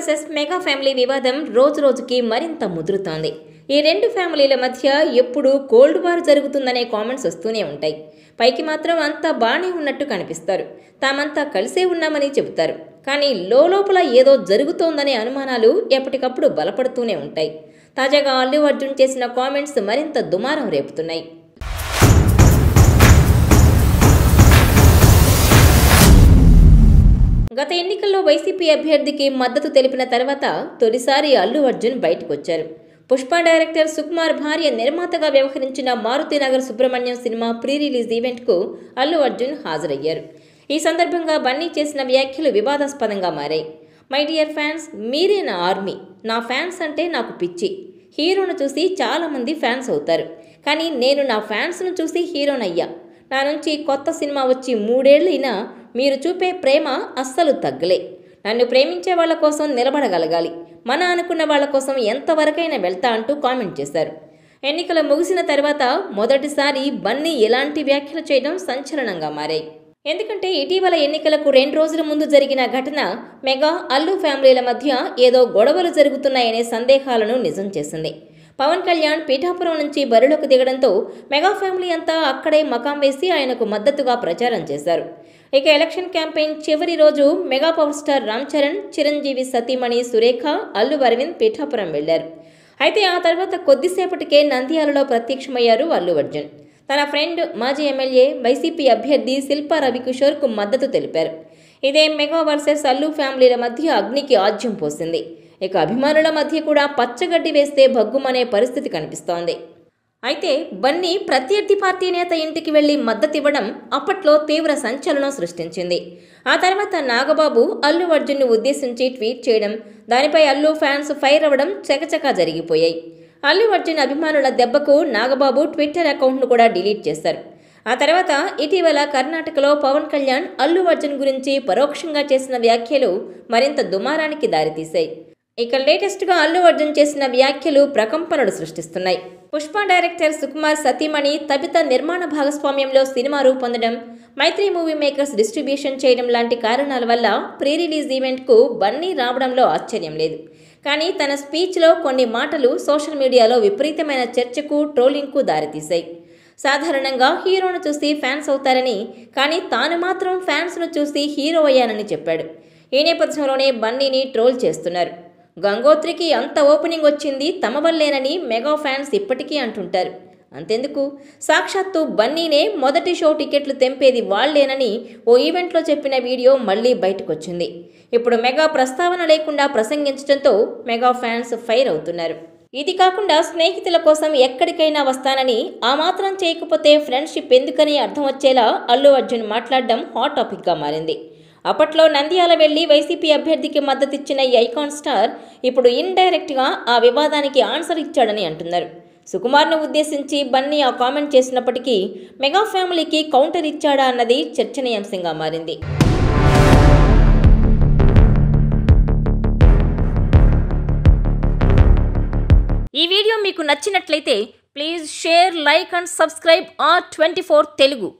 Versus mega family వివాదం రోజు రోజుకి మరింత ముదురుతోంది. ఈ రెండు ఫ్యామిలీల మధ్య ఎప్పుడూ కోల్డ్ వార్ జరుగుతుందనే కామెంట్స్ వస్తూనే ఉంటాయి. పైకి మాత్రం అంతా బాగానే ఉన్నట్టు కనిపిస్తారు. తామంతా కలిసే ఉన్నామని చెబుతారు. కానీ లోపల ఏదో జరుగుతోందనే అనుమానాలు ఎప్పటికప్పుడు బలపడుతూనే ఉంటాయి. తాజాగా అల్లు అర్జున్ చేసిన కామెంట్స్ మరింత దుమారం రేపుతున్నాయి. గత ఎన్నికల్లో వైసీపీ అభ్యర్థికి మద్దతు తెలిపిన తర్వాత తొలిసారి అల్లు అర్జున్ బయటకొచ్చారు. పుష్ప డైరెక్టర్ సుకుమార్ భార్య నిర్మాతగా వ్యవహరించిన Marutinagar Subrahmanyam cinema pre release ఈవెంట్కు అల్లు అర్జున్ హాజరయ్యారు. ఈ సందర్భంగా బన్నీ చేసిన వ్యాఖ్యలు వివాదాస్పదంగా మారాయి. మై డియర్ ఫ్యాన్స్, మీరే నా ఆర్మీ. నా ఫ్యాన్స్ అంటే నాకు పిచ్చి. హీరోను చూసి చాలామంది ఫ్యాన్స్ అవుతారు. కానీ నేను నా ఫ్యాన్స్ను చూసి హీరోనయ్యా. నా నుంచి కొత్త సినిమా వచ్చి 3 ఏళ్లైనా మీరు చూపే ప్రేమ అస్సలు తగ్గలే. నన్ను ప్రేమించే వాళ్ళ కోసం నిలబడగలగాలి. మన అనుకున్న వాళ్ళ కోసం ఎంతవరకైనా వెళ్తా అంటూ కామెంట్ చేశారు. ఎన్నికలు ముగిసిన తర్వాత మొదటిసారి బన్నీ ఎలాంటి వ్యాఖ్యలు చేయడం సంచలనంగా మారాయి. ఎందుకంటే ఇటీవల ఎన్నికలకు 2 రోజుల ముందు జరిగిన ఘటన మెగా అల్లు ఫ్యామిలీల మధ్య ఏదో గొడవలు జరుగుతున్నాయనే సందేహాలను నిజం చేసింది. పవన్ కళ్యాణ్ పీఠాపురం నుంచి బరిలోకి దిగడంతో మెగా ఫ్యామిలీ అంతా అక్కడే మకాం వేసి ఆయనకు మద్దతుగా ప్రచారం చేశారు. ఇక ఎలక్షన్ క్యాంపెయిన్ చివరి రోజు mega power star Ram Charan, Chiranjeevi సతీమణి సురేఖ, అల్లు అరవింద్ పీఠాపురం వెళ్లారు. అయితే ఆ తర్వాత కొద్దిసేపటికే నంద్యాలలో ప్రత్యక్షమయ్యారు అల్లు అర్జున్. తన ఫ్రెండ్ మాజీ ఎమ్మెల్యే వైసీపీ అభ్యర్థి శిల్పా రవికిషోర్కు మద్దతు తెలిపారు. ఇదే మెగా వర్సెస్ అల్లు ఫ్యామిలీల మధ్య అగ్నికి ఆజ్యం పోసింది. ఇక అభిమానుల మధ్య కూడా పచ్చగడ్డి వేస్తే భగ్గుమనే పరిస్థితి కనిపిస్తోంది. అయితే బన్నీ ప్రత్యర్థి పార్టీ నేత ఇంటికి వెళ్లి మద్దతివ్వడం అప్పట్లో తీవ్ర సంచలనం సృష్టించింది. ఆ తర్వాత నాగబాబు అల్లు అర్జున్ను ఉద్దేశించి ట్వీట్ చేయడం, దానిపై అల్లు ఫ్యాన్స్ ఫైర్ అవ్వడం చకచకా జరిగిపోయాయి. అల్లు అర్జున్ అభిమానుల దెబ్బకు నాగబాబు ట్విట్టర్ అకౌంట్ను కూడా డిలీట్ చేశారు. ఆ తర్వాత ఇటీవల కర్ణాటకలో పవన్ కళ్యాణ్ అల్లు అర్జున్ గురించి పరోక్షంగా చేసిన వ్యాఖ్యలు మరింత దుమారానికి దారితీశాయి. ఇక లేటెస్ట్గా అల్లు అర్జున్ చేసిన వ్యాఖ్యలు ప్రకంపనలు సృష్టిస్తున్నాయి. పుష్ప డైరెక్టర్ సుకుమార్ సతీమణి తబిత నిర్మాణ భాగస్వామ్యంలో సినిమా రూపొందడం, మైత్రి మూవీ మేకర్స్ డిస్ట్రిబ్యూషన్ చేయడం లాంటి కారణాల వల్ల ప్రీ రిలీజ్ ఈవెంట్కు బన్నీ రావడంలో ఆశ్చర్యం లేదు. కానీ తన స్పీచ్లో కొన్ని మాటలు సోషల్ మీడియాలో విపరీతమైన చర్చకు, ట్రోలింగ్కు దారితీశాయి. సాధారణంగా హీరోను చూసి ఫ్యాన్స్ అవుతారని, కానీ తాను మాత్రం ఫ్యాన్స్ను చూసి హీరో అయ్యానని చెప్పాడు. ఈ నేపథ్యంలోనే బన్నీని ట్రోల్ చేస్తున్నారు. గంగోత్రికి అంత ఓపెనింగ్ వచ్చింది తమ వల్లేనని మెగా ఫ్యాన్స్ ఇప్పటికీ అంటుంటారు. అంతెందుకు, సాక్షాత్తు బన్నీనే మొదటి షో టికెట్లు తెంపేది వాళ్లేనని ఓ ఈవెంట్లో చెప్పిన వీడియో మళ్లీ బయటకొచ్చింది. ఇప్పుడు మెగా ప్రస్తావన లేకుండా ప్రసంగించడంతో మెగా ఫ్యాన్స్ ఫైర్ అవుతున్నారు. ఇది కాకుండా స్నేహితుల కోసం ఎక్కడికైనా వస్తానని, ఆ మాత్రం చేయకపోతే ఫ్రెండ్షిప్ ఎందుకని అర్థం వచ్చేలా అల్లు అర్జున్ మాట్లాడడం హాట్ టాపిక్గా మారింది. అప్పట్లో నంద్యాల వెళ్లి వైసీపీ అభ్యర్థికి మద్దతిచ్చిన ఈ ఐకాన్ స్టార్ ఇప్పుడు ఇండైరెక్ట్గా ఆ వివాదానికి ఆన్సర్ ఇచ్చాడని అంటున్నారు. సుకుమార్ను ఉద్దేశించి బన్నీ ఆ కామెంట్ చేసినప్పటికీ మెగా ఫ్యామిలీకి కౌంటర్ ఇచ్చాడా అన్నది చర్చనీయాంశంగా మారింది. ఈ వీడియో మీకు నచ్చినట్లయితే please share, like and subscribe R24 Telugu.